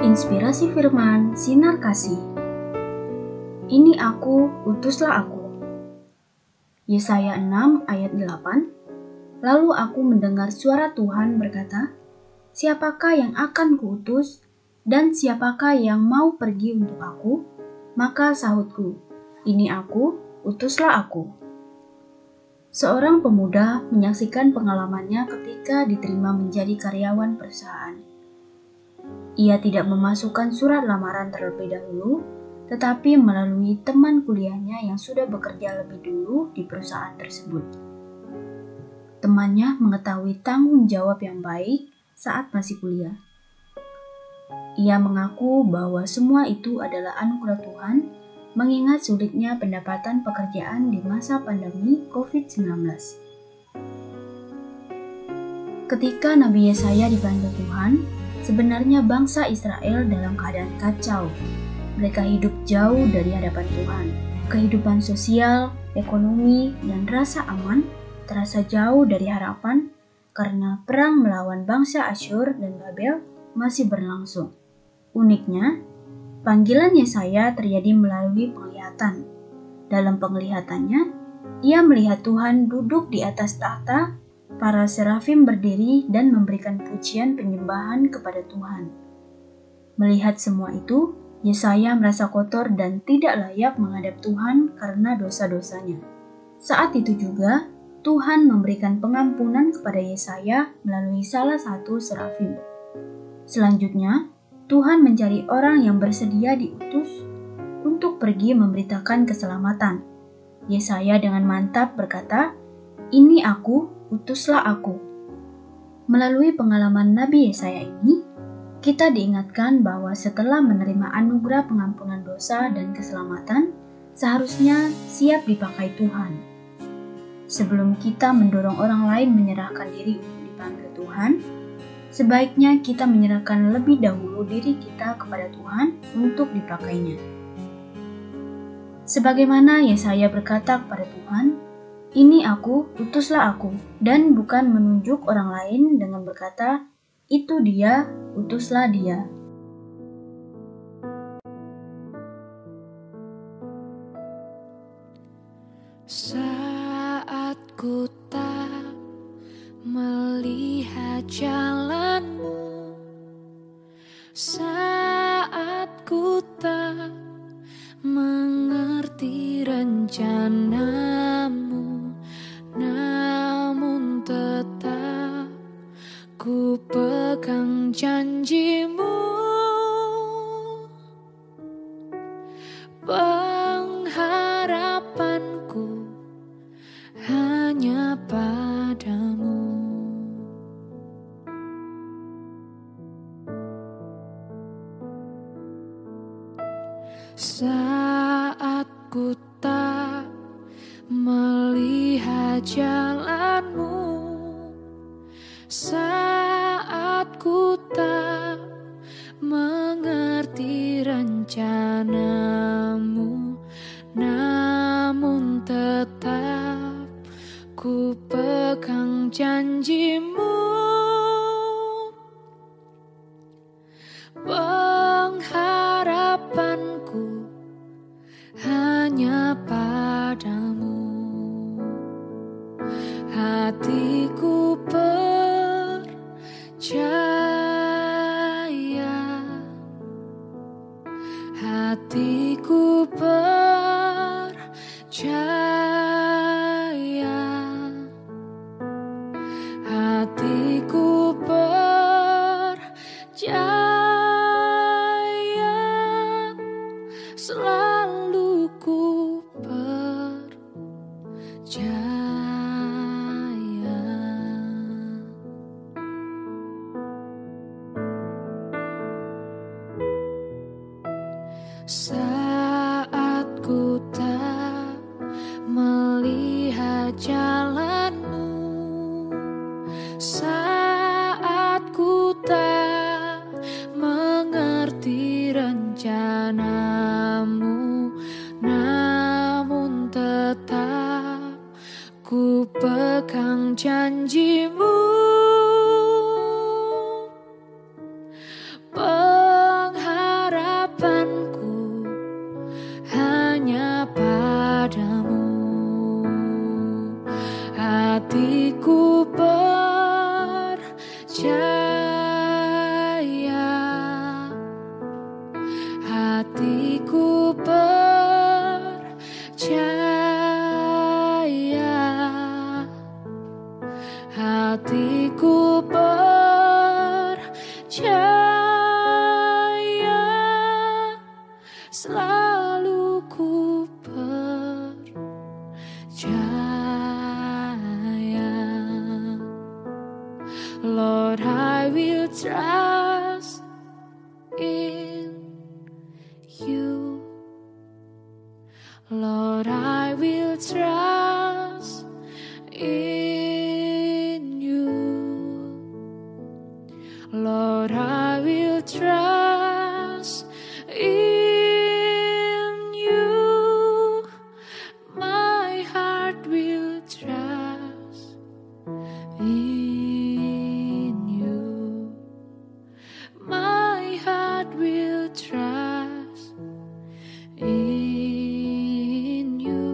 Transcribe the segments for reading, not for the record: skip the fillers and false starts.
Inspirasi firman, sinar kasih. Ini aku, utuslah aku. Yesaya 6 ayat 8. Lalu aku mendengar suara Tuhan berkata, siapakah yang akan kuutus dan siapakah yang mau pergi untuk aku? Maka sahutku, ini aku, utuslah aku. Seorang pemuda menyaksikan pengalamannya ketika diterima menjadi karyawan perusahaan. Ia tidak memasukkan surat lamaran terlebih dahulu, tetapi melalui teman kuliahnya yang sudah bekerja lebih dulu di perusahaan tersebut. Temannya mengetahui tanggung jawab yang baik saat masih kuliah. Ia mengaku bahwa semua itu adalah anugerah Tuhan, mengingat sulitnya pendapatan pekerjaan di masa pandemi COVID-19. Ketika Nabi Yesaya dipanggil Tuhan, sebenarnya bangsa Israel dalam keadaan kacau. Mereka hidup jauh dari hadapan Tuhan. Kehidupan sosial, ekonomi, dan rasa aman terasa jauh dari harapan karena perang melawan bangsa Asyur dan Babel masih berlangsung. Uniknya, panggilan Yesaya terjadi melalui penglihatan. Dalam penglihatannya, ia melihat Tuhan duduk di atas tahta, para serafim berdiri dan memberikan pujian penyembahan kepada Tuhan. Melihat semua itu, Yesaya merasa kotor dan tidak layak menghadap Tuhan karena dosa-dosanya. Saat itu juga, Tuhan memberikan pengampunan kepada Yesaya melalui salah satu serafim. Selanjutnya, Tuhan mencari orang yang bersedia diutus untuk pergi memberitakan keselamatan. Yesaya dengan mantap berkata, "Ini aku, utuslah aku." Melalui pengalaman Nabi Yesaya ini, kita diingatkan bahwa setelah menerima anugerah pengampunan dosa dan keselamatan, seharusnya siap dipakai Tuhan. Sebelum kita mendorong orang lain menyerahkan diri untuk dipanggil Tuhan, sebaiknya kita menyerahkan lebih dahulu diri kita kepada Tuhan untuk dipakainya. Sebagaimana Yesaya berkata kepada Tuhan, "Ini aku, utuslah aku," dan bukan menunjuk orang lain dengan berkata, "Itu dia, utuslah dia." Saat ku tak melihat jalanmu, saat ku tak mengerti rencanamu, namun tetap ku pegang janjimu. Pengharapanku hanya padamu. Saat ku tak melihat jalanmu, saat ku tak mengerti rencanamu, namun tetap ku pegang janjimu. Pengharapanku hanya padamu. Hatiku percaya, hatiku percaya, hatiku percaya, selalu ku percaya. Saat ku tak melihat jalanmu, saat ku tak mengerti rencanamu, namun tetap ku pegang janjimu. Pengharapanku in you. Lord, I will trust in you. Lord, I will trust in you. My heart will trust in you. My heart will trust in you.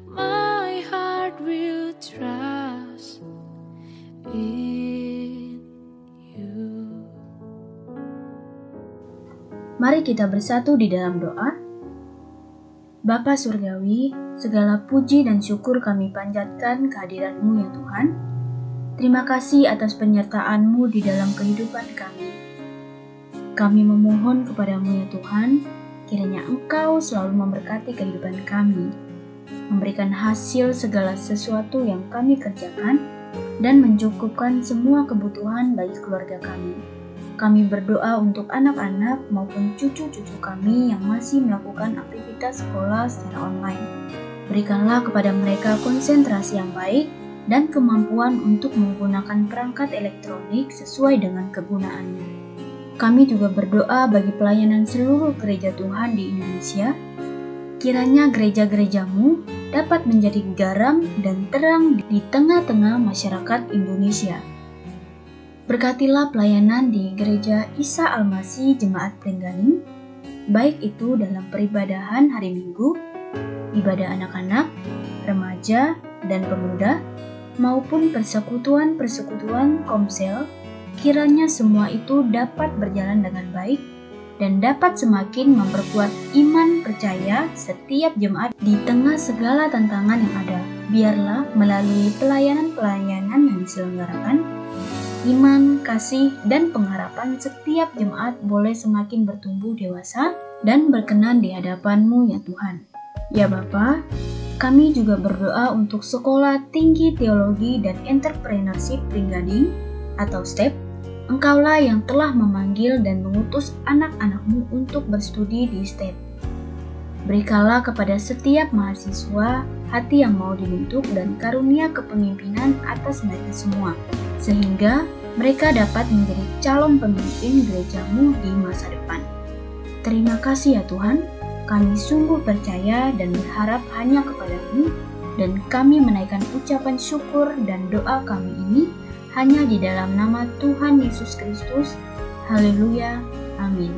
My heart will trust in you. Mari kita bersatu di dalam doa. Bapa Surgawi, segala puji dan syukur kami panjatkan kehadiran-Mu ya Tuhan. Terima kasih atas penyertaan-Mu di dalam kehidupan kami. Kami memohon kepada-Mu ya Tuhan, kiranya Engkau selalu memberkati kehidupan kami, memberikan hasil segala sesuatu yang kami kerjakan, dan mencukupkan semua kebutuhan bagi keluarga kami. Kami berdoa untuk anak-anak maupun cucu-cucu kami yang masih melakukan aktivitas sekolah secara online. Berikanlah kepada mereka konsentrasi yang baik dan kemampuan untuk menggunakan perangkat elektronik sesuai dengan kegunaannya. Kami juga berdoa bagi pelayanan seluruh gereja Tuhan di Indonesia. Kiranya gereja-gereja-Mu dapat menjadi garam dan terang di tengah-tengah masyarakat Indonesia. Berkatilah pelayanan di Gereja Isa Al-Masih Jemaat Pringgaling, baik itu dalam peribadahan hari Minggu, ibadah anak-anak, remaja, dan pemuda, maupun persekutuan-persekutuan komsel. Kiranya semua itu dapat berjalan dengan baik dan dapat semakin memperkuat iman percaya setiap jemaat di tengah segala tantangan yang ada. Biarlah melalui pelayanan-pelayanan yang diselenggarakan, iman, kasih, dan pengharapan setiap jemaat boleh semakin bertumbuh dewasa dan berkenan di hadapan-Mu ya Tuhan. Ya Bapa, kami juga berdoa untuk Sekolah Tinggi Teologi dan Entrepreneurship Pringgading atau STEP. Engkaulah yang telah memanggil dan mengutus anak-anak-Mu untuk berstudi di STEP. Berikanlah kepada setiap mahasiswa hati yang mau dibentuk dan karunia kepemimpinan atas mereka semua, sehingga mereka dapat menjadi calon pemimpin gereja-Mu di masa depan. Terima kasih ya Tuhan, kami sungguh percaya dan berharap hanya kepada-Mu, dan kami menaikkan ucapan syukur dan doa kami ini hanya di dalam nama Tuhan Yesus Kristus. Haleluya. Amin.